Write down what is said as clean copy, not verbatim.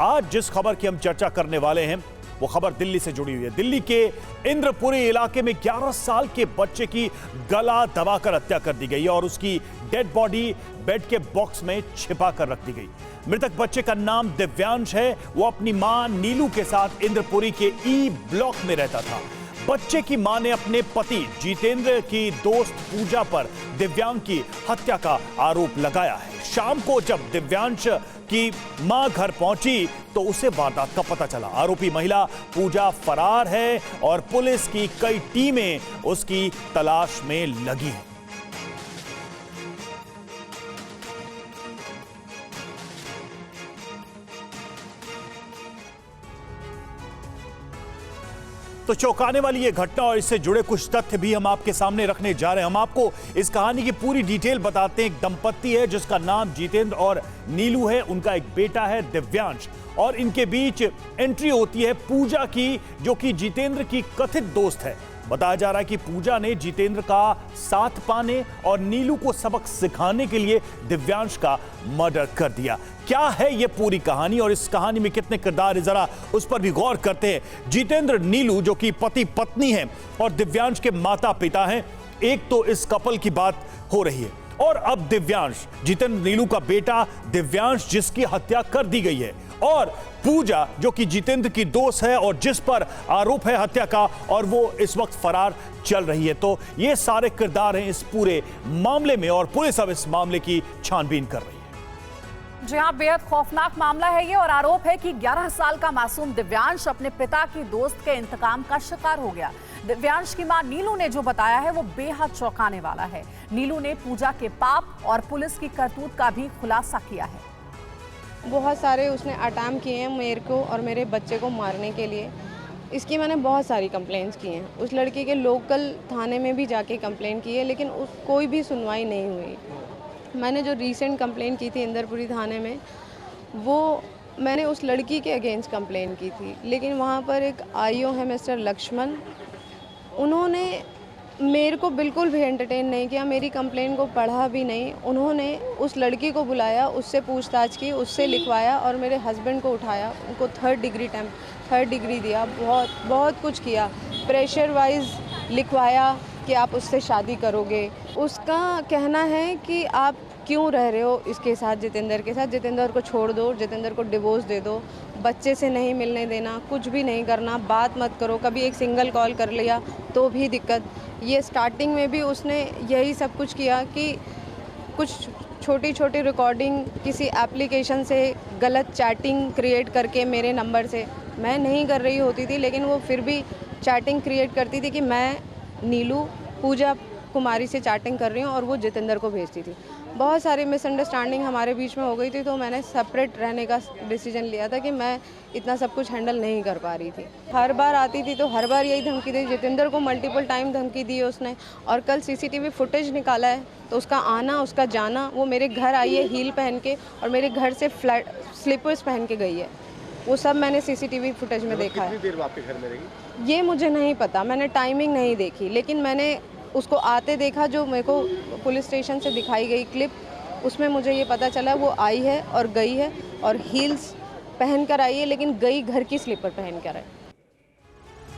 आज जिस खबर की हम चर्चा करने वाले हैं वो खबर दिल्ली से जुड़ी हुई है। दिल्ली के इंद्रपुरी इलाके में 11 साल के बच्चे की गला दबाकर हत्या कर दी गई और उसकी डेड बॉडी बेड के बॉक्स में छिपा कर रख दी गई। मृतक बच्चे का नाम दिव्यांश है। वो अपनी मां नीलू के साथ इंद्रपुरी के ई ब्लॉक में रहता था। बच्चे की मां ने अपने पति जितेंद्र की दोस्त पूजा पर दिव्यांश की हत्या का आरोप लगाया है। शाम को जब दिव्यांश की मां घर पहुंची तो उसे वारदात का पता चला। आरोपी महिला पूजा फरार है और पुलिस की कई टीमें उसकी तलाश में लगी हैं। तो चौंकाने वाली ये घटना और इससे जुड़े कुछ तथ्य भी हम आपके सामने रखने जा रहे हैं। हम आपको इस कहानी की पूरी डिटेल बताते हैं। एक दंपत्ति है जिसका नाम जितेंद्र और नीलू है। उनका एक बेटा है दिव्यांश और इनके बीच एंट्री होती है पूजा की, जो कि जितेंद्र की कथित दोस्त है। बताया जा रहा है कि पूजा ने जितेंद्र का साथ पाने और नीलू को सबक सिखाने के लिए दिव्यांश का मर्डर कर दिया। क्या है ये पूरी कहानी और इस कहानी में कितने किरदार है, जरा उस पर भी गौर करते हैं। जितेंद्र नीलू जो कि पति पत्नी है और दिव्यांश के माता पिता हैं। एक तो इस कपल की बात हो रही है और अब दिव्यांश, जितेंद्र नीलू का बेटा दिव्यांश जिसकी हत्या कर दी गई है, और पूजा जो कि जितेंद्र की दोस्त है और जिस पर आरोप है हत्या का और वो इस वक्त फरार चल रही है। तो ये सारे किरदार हैं इस पूरे मामले में और पुलिस अब इस मामले की छानबीन कर रही है। जी हाँ, बेहद खौफनाक मामला है ये और आरोप है कि 11 साल का मासूम दिव्यांश अपने पिता की दोस्त के इंतकाम का शिकार हो गया। दिव्यांश की मां नीलू ने जो बताया है वो बेहद चौंकाने वाला है। नीलू ने पूजा के पाप और पुलिस की करतूत का भी खुलासा किया है। बहुत सारे उसने अटैम्प्ट किए हैं मेरे को और मेरे बच्चे को मारने के लिए। इसकी मैंने बहुत सारी कंप्लेंट्स की हैं। उस लड़की के लोकल थाने में भी जाके कंप्लेंट की है लेकिन कोई भी सुनवाई नहीं हुई। मैंने जो रीसेंट कंप्लेंट की थी इंदरपुरी थाने में, वो मैंने उस लड़की के अगेंस्ट कंप्लेंट की थी, लेकिन वहाँ पर एक आईओ है मिस्टर लक्ष्मण, उन्होंने मेरे को बिल्कुल भी एंटरटेन नहीं किया, मेरी कंप्लेंट को पढ़ा भी नहीं। उन्होंने उस लड़की को बुलाया, उससे पूछताछ की, उससे लिखवाया और मेरे हस्बैंड को उठाया, उनको थर्ड डिग्री दिया, बहुत कुछ किया। प्रेशर वाइज लिखवाया कि आप उससे शादी करोगे। उसका कहना है कि आप क्यों रह रहे हो इसके साथ, जितेंद्र के साथ, जितेंद्र को छोड़ दो, जितेंद्र को डिवोर्स दे दो, बच्चे से नहीं मिलने देना, कुछ भी नहीं करना, बात मत करो। कभी एक सिंगल कॉल कर लिया तो भी दिक्कत। ये स्टार्टिंग में भी उसने यही सब कुछ किया कि कुछ छोटी छोटी रिकॉर्डिंग किसी एप्लीकेशन से गलत चैटिंग क्रिएट करके मेरे नंबर से, मैं नहीं कर रही होती थी लेकिन वो फिर भी चैटिंग क्रिएट करती थी कि मैं नीलू पूजा कुमारी से चैटिंग कर रही हूँ और वो जितेंद्र को भेजती थी। बहुत सारी मिसअंडरस्टैंडिंग हमारे बीच में हो गई थी, तो मैंने सेपरेट रहने का डिसीजन लिया था कि मैं इतना सब कुछ हैंडल नहीं कर पा रही थी। हर बार आती थी तो हर बार यही धमकी दी। जितेंद्र को मल्टीपल टाइम धमकी दी है उसने और कल सीसीटीवी फुटेज निकाला है तो उसका आना, उसका जाना, वो मेरे घर आई है हील पहन के और मेरे घर से फ्लैट स्लीपर्स पहन के गई है। वो सब मैंने सीसीटीवी फुटेज में देखा है। कितनी देर वापस घर में रही ये मुझे नहीं पता, मैंने टाइमिंग नहीं देखी, लेकिन मैंने उसको आते देखा। जो मेरे को पुलिस स्टेशन से दिखाई गई क्लिप, उसमें मुझे ये पता चला वो आई है और गई है और हील्स पहन कर आई है, लेकिन गई घर की स्लीपर पहन कर है।